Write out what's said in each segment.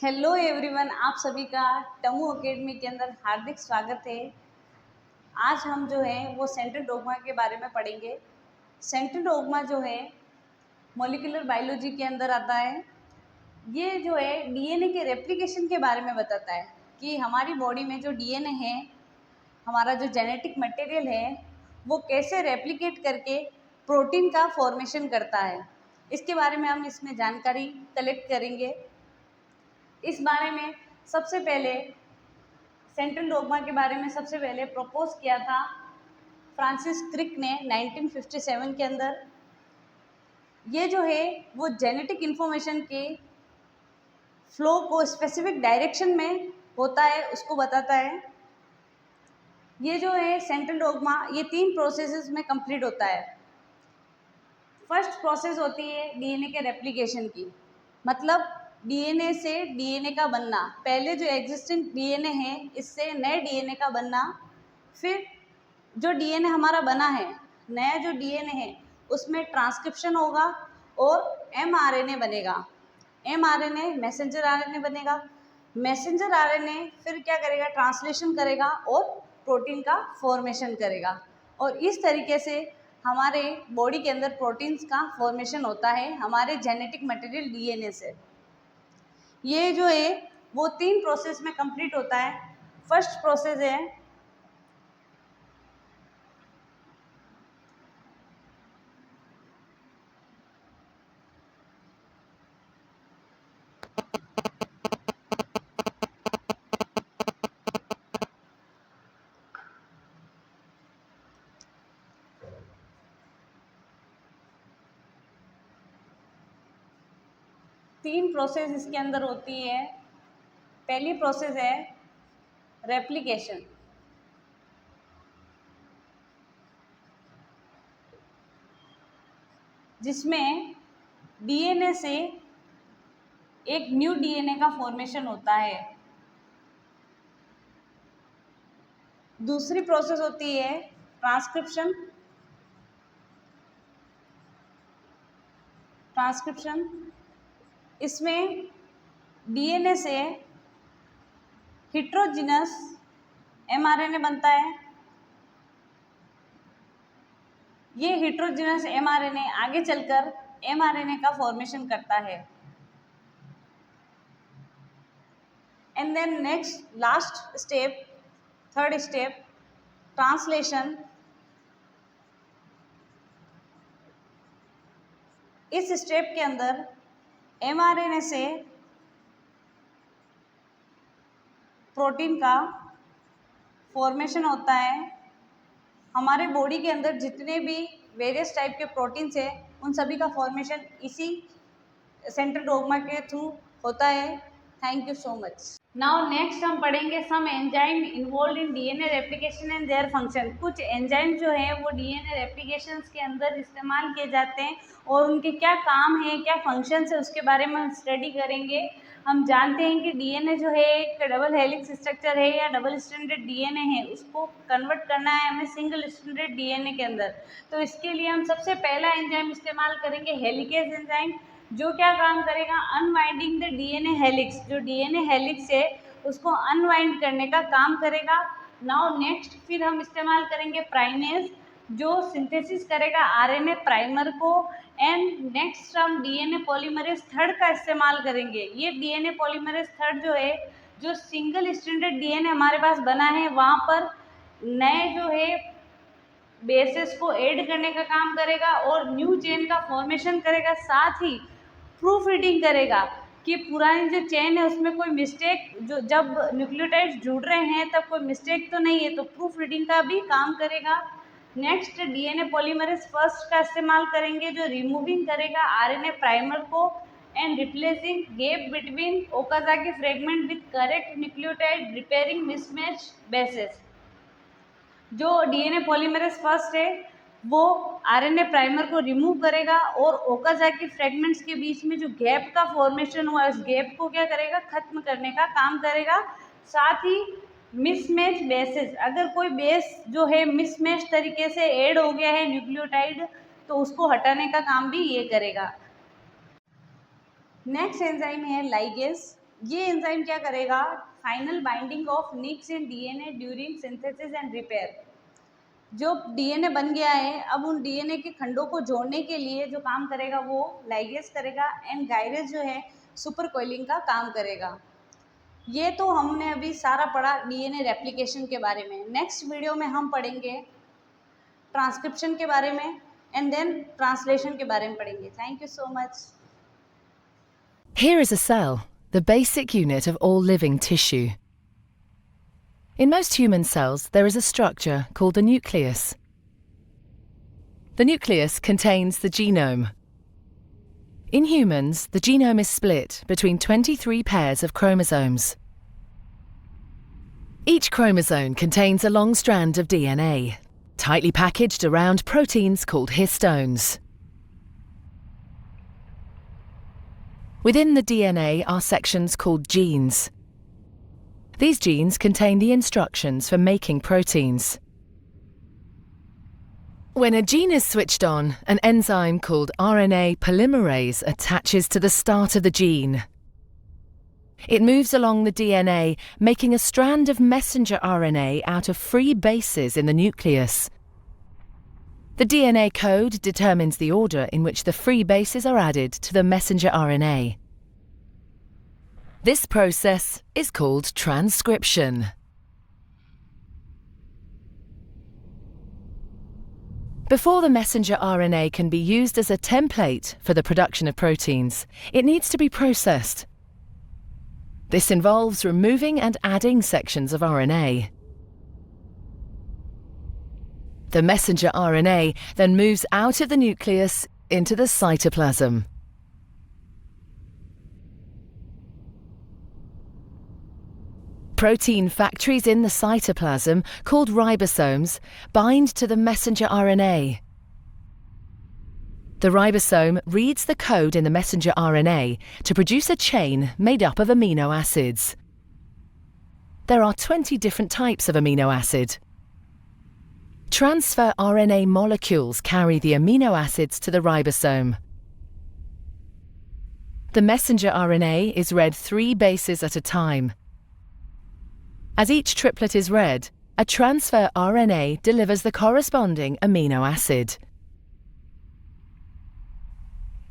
Hello everyone, आप सभी का टमू एकेडमी के अंदर हार्दिक स्वागत है। आज हम जो है वो सेंट्रल डोग्मा के बारे में पढ़ेंगे। सेंट्रल डोग्मा जो है मॉलिक्यूलर बायोलॉजी के अंदर आता है। ये जो है डीएनए के रेप्लिकेशन के बारे में बताता है कि हमारी बॉडी में जो डीएनए है, हमारा जो जेनेटिक मटेरियल है, वो कैसे रेप्लिकेट करके प्रोटीन का फॉर्मेशन करता है। इसके बारे में हम इसमें जानकारी कलेक्ट करेंगे। इस बारे में सबसे पहले सेंट्रल डोग्मा के बारे में सबसे पहले प्रपोज किया था फ्रांसिस क्रिक ने 1957 के अंदर। ये जो है वो जेनेटिक इन्फॉर्मेशन के फ्लो को स्पेसिफिक डायरेक्शन में होता है उसको बताता है। ये जो है सेंट्रल डोग्मा ये 3 प्रोसेसेस में कंप्लीट होता है। फर्स्ट प्रोसेस होती है डीएनए के रेप्लिकेशन की, मतलब डीएनए से डीएनए का बनना। पहले जो एग्जिस्टिंग डीएनए है इससे नए डीएनए का बनना। फिर जो डीएनए हमारा बना है, नया जो डीएनए है, उसमें ट्रांसक्रिप्शन होगा और एमआरएनए बनेगा। एमआरएनए मैसेंजर आरएनए बनेगा। मैसेंजर आरएनए फिर क्या करेगा, ट्रांसलेशन करेगा और प्रोटीन का फॉर्मेशन करेगा। और इस तरीके से हमारे बॉडी के अंदर प्रोटीन्स का फॉर्मेशन होता है हमारे जेनेटिक मटेरियल डीएनए से। ये जो है वो 3 प्रोसेस में कंप्लीट होता है। फर्स्ट प्रोसेस है तीन प्रोसेस इसके अंदर होती है। पहली प्रोसेस है रेप्लिकेशन, जिसमें डीएनए से एक न्यू डीएनए का फॉर्मेशन होता है। दूसरी प्रोसेस होती है ट्रांसक्रिप्शन। ट्रांसक्रिप्शन इसमें डीएनए से हेटेरोजीनस एमआरएनए बनता है। ये हेटेरोजीनस एमआरएनए आगे चलकर एमआरएनए का फॉर्मेशन करता है। And then next last step, third step, translation. इस स्टेप के अंदर एमआरएनए से प्रोटीन का फॉर्मेशन होता है। हमारे बॉडी के अंदर जितने भी वेरियस टाइप के प्रोटीन्स हैं, उन सभी का फॉर्मेशन इसी सेंट्रल डोग्मा के थ्रू होता है। Thank you so much. Now next हम पढ़ेंगे some enzyme involve in DNA replication and their function. कुछ एंजाइम जो है वो डीएनए रेप्लिकेशन के अंदर इस्तेमाल किए जाते हैं और उनके क्या काम है, क्या फंक्शन है, उसके बारे में हम स्टडी करेंगे। हम जानते हैं कि डीएनए जो है एक डबल हेलिक्स स्ट्रक्चर है या डबल स्ट्रैंडेड डीएनए है, उसको कन्वर्ट करना है हमें सिंगल स्ट्रैंडेड डीएनए के अंदर। तो इसके लिए हम सबसे पहला एंजाइम इस्तेमाल करेंगे हेलिकेज एंजाइम, जो क्या काम करेगा, अनवाइंडिंग द डीएनए हेलिक्स। जो डीएनए हेलिक्स है उसको अनवाइंड करने का काम करेगा। नाउ नेक्स्ट फिर हम इस्तेमाल करेंगे प्राइमेज, जो सिंथेसिस करेगा आरएनए प्राइमर को। एंड नेक्स्ट हम डीएनए पॉलीमरेज थर्ड का इस्तेमाल करेंगे। ये डीएनए पॉलीमरेज थर्ड जो है, जो सिंगल स्ट्रैंडेड डीएनए हमारे पास बना है वहाँ पर नए जो है बेसेस को ऐड करने का काम करेगा और न्यू चेन का फॉर्मेशन करेगा। साथ ही प्रूफ रीडिंग करेगा कि पुरानी जो चेन है उसमें कोई मिस्टेक, जो जब न्यूक्लियोटाइड्स जुड़ रहे हैं तब कोई मिस्टेक तो नहीं है, तो प्रूफ रीडिंग का भी काम करेगा। नेक्स्ट डीएनए पॉलीमरेज फर्स्ट का इस्तेमाल करेंगे, जो रिमूविंग करेगा आरएनए प्राइमर को and replacing gap between Okazaki fragment with correct nucleotide, repairing mismatch bases. जो डीएनए पॉलीमरेज फर्स्ट है वो आरएनए प्राइमर को रिमूव करेगा और ओकाजाकी फ्रेगमेंट्स के बीच में जो गैप का फॉर्मेशन हुआ है उस गैप को क्या करेगा, खत्म करने का काम करेगा। साथ ही मिसमैच बेसेस, अगर कोई बेस जो है मिसमैच तरीके से ऐड हो गया है न्यूक्लियोटाइड, तो उसको हटाने का काम भी ये करेगा। नेक्स्ट एंजाइम है लाइगेज। ये एंजाइम क्या करेगा, final binding of nicks in DNA during synthesis and repair. जो डीएनए बन गया है, अब उन डीएनए के खंडों को जोड़ने के लिए जो काम करेगा वो लाइगेज करेगा, एंड गायरेज जो है सुपर कोइलिंग का काम करेगा। ये तो हमने अभी सारा पढ़ा डीएनए रेप्लिकेशन के बारे में। नेक्स्ट वीडियो में हम पढ़ेंगे ट्रांसक्रिप्शन के बारे में एंड देन ट्रांसलेशन के बारे में पढ़ेंगे। Thank you so much. Here is a cell, the basic unit of all living tissue. In most human cells, there is a structure called the nucleus. The nucleus contains the genome. In humans, the genome is split between 23 pairs of chromosomes. Each chromosome contains a long strand of DNA, tightly packaged around proteins called histones. Within the DNA are sections called genes. These genes contain the instructions for making proteins. When a gene is switched on, an enzyme called RNA polymerase attaches to the start of the gene. It moves along the DNA, making a strand of messenger RNA out of free bases in the nucleus. The DNA code determines the order in which the free bases are added to the messenger RNA. This process is called transcription. Before the messenger RNA can be used as a template for the production of proteins, it needs to be processed. This involves removing and adding sections of RNA. The messenger RNA then moves out of the nucleus into the cytoplasm. Protein factories in the cytoplasm, called ribosomes, bind to the messenger RNA. The ribosome reads the code in the messenger RNA to produce a chain made up of amino acids. There are 20 different types of amino acid. Transfer RNA molecules carry the amino acids to the ribosome. The messenger RNA is read 3 bases at a time. As each triplet is read, a transfer RNA delivers the corresponding amino acid.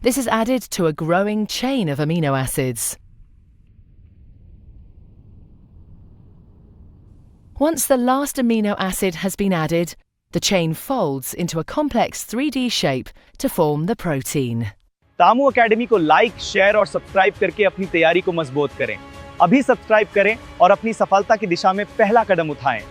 This is added to a growing chain of amino acids. Once the last amino acid has been added, the chain folds into a complex 3D shape to form the protein. Tamu academy को like, share और subscribe करके अपनी तैयारी को मजबूत करें। अभी subscribe करें और अपनी सफलता की दिशा में पहला कदम उठाएं।